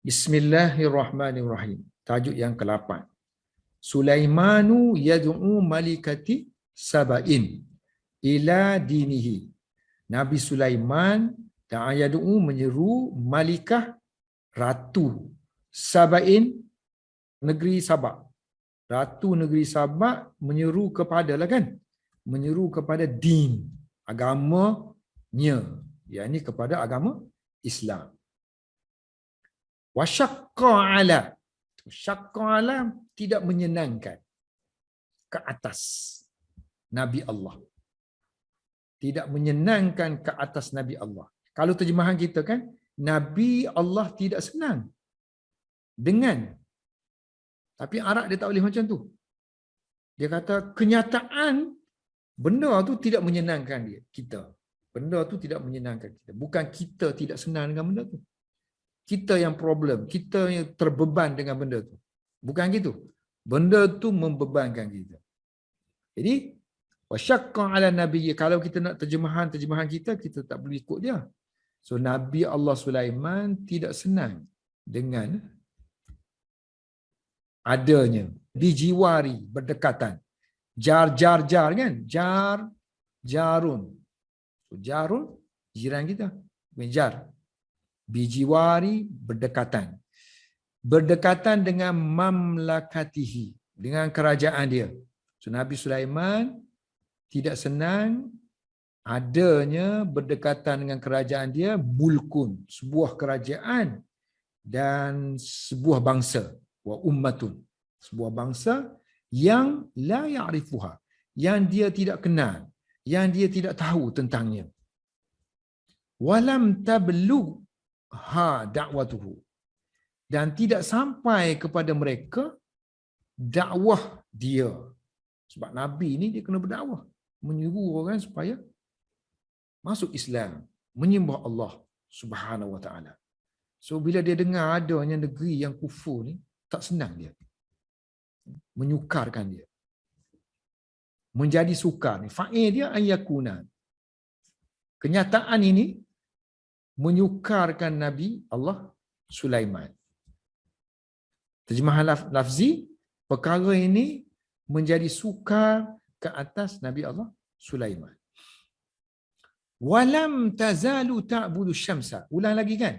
Bismillahirrahmanirrahim. Tajuk yang ke-8. Sulaimanu yad'u malikati Saba'in ila dinihi. Nabi Sulaiman dan yad'u menyeru malikah ratu Saba'in, negeri Sabak. Ratu negeri Sabak menyeru kepada menyeru kepada din, agamanya, yakni kepada agama Islam. Wa syaqqa ala. Syaqqa ala tidak menyenangkan ke atas Nabi Allah. Tidak menyenangkan ke atas Nabi Allah. Kalau terjemahan kita kan, Nabi Allah tidak senang dengan. Tapi Arab dia tak boleh macam tu. Dia kata kenyataan benda tu tidak menyenangkan dia, kita. Benda tu tidak menyenangkan kita. Bukan kita tidak senang dengan benda tu. Kita yang problem, kita yang terbeban dengan benda tu. Bukan gitu. Benda tu membebankan kita. Jadi, wasyaqqa ala nabiyyi, kalau kita nak terjemahan kita tak boleh ikut dia. So Nabi Allah Sulaiman tidak senang dengan adanya dijiwari, berdekatan. Jar kan? Jarun. So, jarun jiran kita. Jar. Bijiwari, berdekatan. Berdekatan dengan mamlakatihi, dengan kerajaan dia. So Nabi Sulaiman tidak senang adanya berdekatan dengan kerajaan dia, mulkun, sebuah kerajaan dan sebuah bangsa, wa ummatun, sebuah bangsa yang la ya'rifuha, yang dia tidak kenal, yang dia tidak tahu tentangnya. Walam tablugh da'watuhu, dan tidak sampai kepada mereka dakwah dia. Sebab Nabi ni dia kena berdakwah, menyuruh orang supaya masuk Islam, menyembah Allah Subhanahu wa taala. So bila dia dengar adanya negeri yang kufur ni, tak senang dia. Menyukarkan dia. Menjadi sukar ni. Fa'il dia ayyakuna. Kenyataan ini menyukarkan Nabi Allah Sulaiman. Terjemahan lafzi, perkara ini menjadi sukar ke atas Nabi Allah Sulaiman. Walam tazalu ta'budu syamsa. Ulang lagi kan?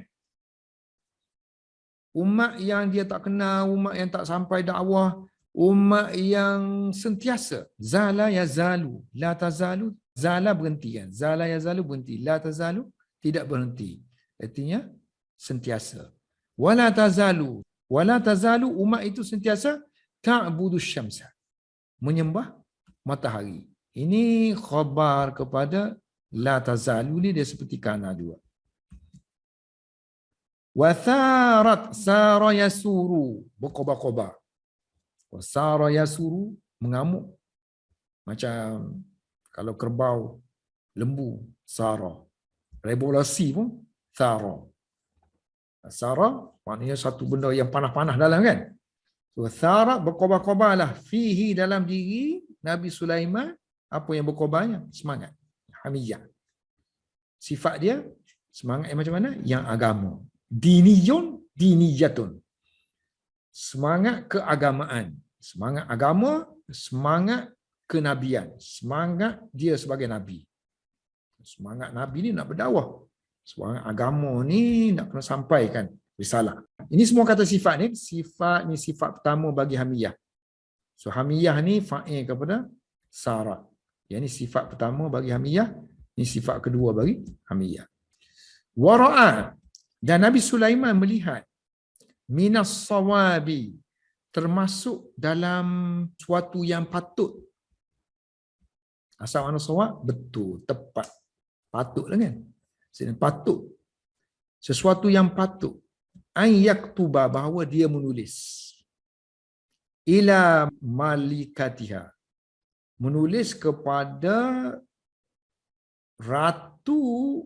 Umat yang dia tak kenal, umat yang tak sampai dakwah, umat yang sentiasa. Zala yazalu, la tazalu. Zala berhenti kan? Zala yazalu berhenti. La tazalu tidak berhenti. Artinya sentiasa. Wala tazalu. Wala tazalu, umat itu sentiasa ta'budu syamsa, menyembah matahari. Ini khabar kepada la tazalu ni, dia seperti kana juga. Wa tharat sara yasuru, berkobar-kobar. Wa sara yasuru, mengamuk. Macam kalau kerbau, lembu, sara. Revolusi pun sara. Sara maknanya satu benda yang panas-panas dalam kan. So sara, berkobar-kobarlah fihi, dalam diri Nabi Sulaiman. Apa yang berkobarnya? Semangat. Hamiyah. Sifat dia semangat yang macam mana? Yang agama. Diniyun, diniyatun. Semangat keagamaan. Semangat agama, semangat kenabian. Semangat dia sebagai nabi. Semangat nabi ni nak berdakwah. Semangat agama ni nak kena sampaikan risalah. Ini semua kata sifat ni. Sifat ni sifat pertama bagi hamiyah. So hamiyah ni fa'il kepada sarat. Yang ni sifat pertama bagi hamiyah. Ini sifat kedua bagi hamiyah. Wara'a, dan Nabi Sulaiman melihat minas sawabi, termasuk dalam suatu yang patut. Asal mana sawab? Betul, tepat. Patutlah kan? Patut. Sesuatu yang patut. An yaktuba, bahawa dia menulis. Ila malikatiha, menulis kepada ratu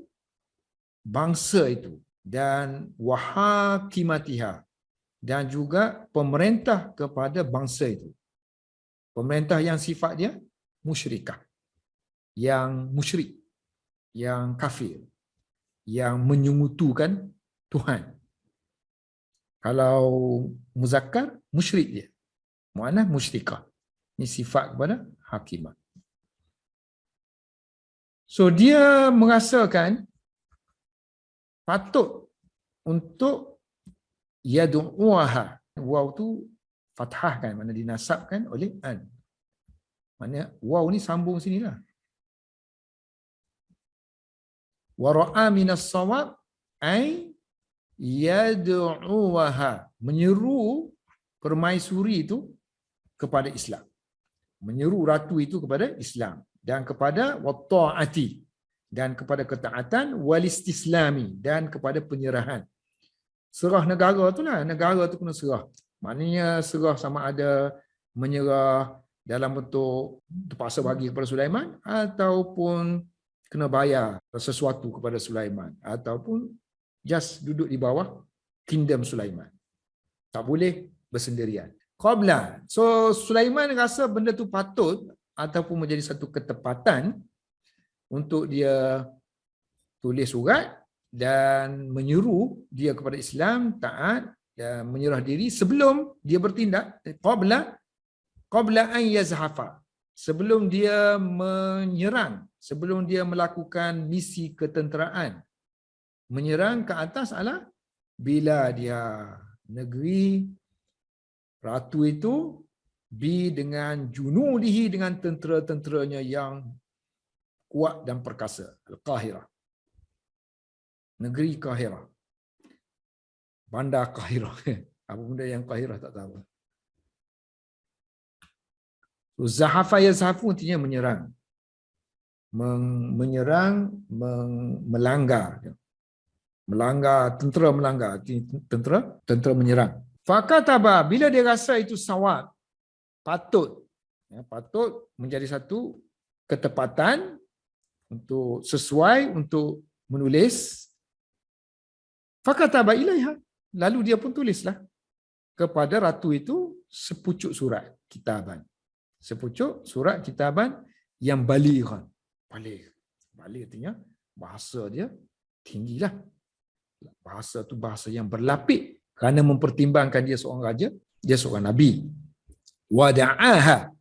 bangsa itu, dan wahakimatiha, dan juga pemerintah kepada bangsa itu. Pemerintah yang sifat dia musyrikah, yang musyrik, yang kafir, yang menyungutukan Tuhan. Kalau muzakkar, musyrik dia. Muannats musyrikah. Ini sifat kepada hakimah. So dia merasakan patut untuk yad'uha. Waw tu fathah kan, mana dinasabkan oleh an. Maknanya waw ni sambung sinilah. Wa ra'a minas shawab ay yad'uha, menyeru permaisuri itu kepada Islam. Menyeru ratu itu kepada Islam dan kepada watta'ati, dan kepada ketaatan, walistislami, dan kepada penyerahan. Serah negara tu lah, negara tu kena serah. Maknanya serah sama ada menyerah dalam bentuk terpaksa bagi kepada Sulaiman, ataupun kena bayar sesuatu kepada Sulaiman, ataupun just duduk di bawah kingdom Sulaiman. Tak boleh bersendirian. Qabla. So Sulaiman rasa benda tu patut ataupun menjadi satu ketepatan untuk dia tulis surat dan menyeru dia kepada Islam, taat dan menyerah diri sebelum dia bertindak. Qabla an yazhafa, sebelum dia menyerang, sebelum dia melakukan misi ketenteraan. Menyerang ke atas adalah bila dia negeri ratu itu dengan junudihi, dengan tentera-tenteranya yang kuat dan perkasa. Al-Qahirah. Negeri Qahirah. Bandar Qahirah. Apa benda yang Qahirah tak tahu. Zahafa yazhafu artinya menyerang. Menyerang, melanggar. Melanggar, tentera melanggar. Tentera menyerang. Fakataba, bila dia rasa itu sawab, patut, patut menjadi satu ketepatan untuk sesuai untuk menulis. Fakataba ilaiha, lalu dia pun tulislah kepada ratu itu sepucuk surat kitaban. Sepucuk surat kitaban yang balighan. Baligh artinya bahasa dia tinggilah. Bahasa tu bahasa yang berlapik. Kerana mempertimbangkan dia seorang raja, dia seorang nabi. Wada'aha,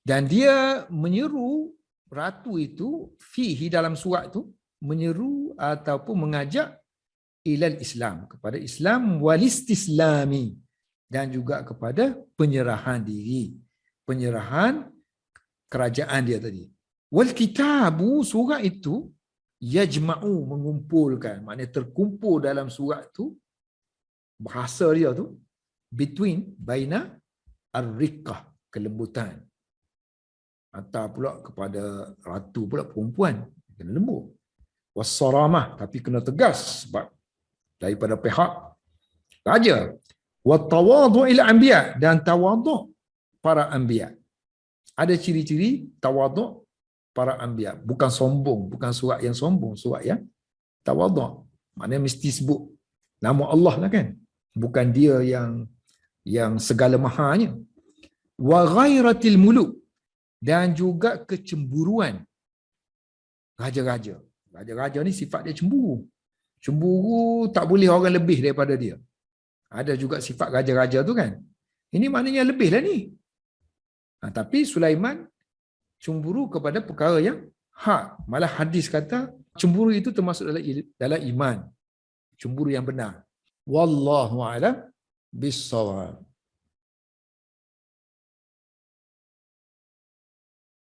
dan dia menyeru ratu itu fihi, dalam surat itu menyeru ataupun mengajak ilal Islam, kepada Islam, walistislami, dan juga kepada penyerahan diri, penyerahan kerajaan dia tadi. Wal kitabu, surat itu yajma'u, mengumpulkan, maknanya terkumpul dalam surat itu. Bahasa dia tu baina ar-riqqah, kelembutan, atau pula kepada ratu pula perempuan kena lembut. Was-saramah, tapi kena tegas sebab daripada pihak raja. Wat-tawadhu'il anbiya, dan tawadhu' para anbiya. Ada ciri-ciri tawadhu' para anbiya, bukan sombong, bukan surat yang sombong, surat yang tawadhu'. Maknanya mesti sebut nama Allah lah kan. Bukan dia yang segala mahanya. Wa ghairatil muluk, dan juga kecemburuan raja-raja. Raja-raja ni sifat dia cemburu. Cemburu tak boleh orang lebih daripada dia. Ada juga sifat raja-raja tu kan. Ini maknanya lebih lah ni. Tapi Sulaiman cemburu kepada perkara yang hak. Malah hadis kata cemburu itu termasuk dalam iman. Cemburu yang benar. Wallahu a'lam bis-shawab.